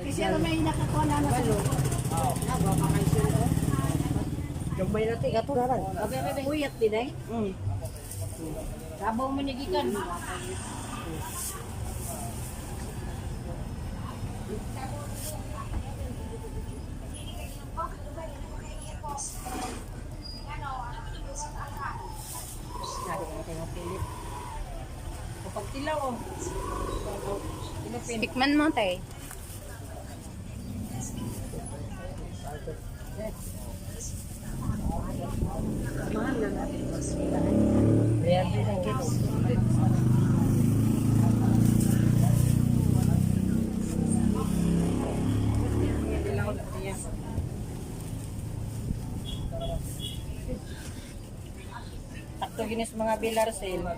Kasi may nakakuha na na sa loob. Yung may natin, gato na lang. Uyat din eh. Sabaw mo nigikan. Kapag tilaw oh. Tikman mo, tay. Mahal na natin. Real din ang kilo. Takto ginis mga bilar sale.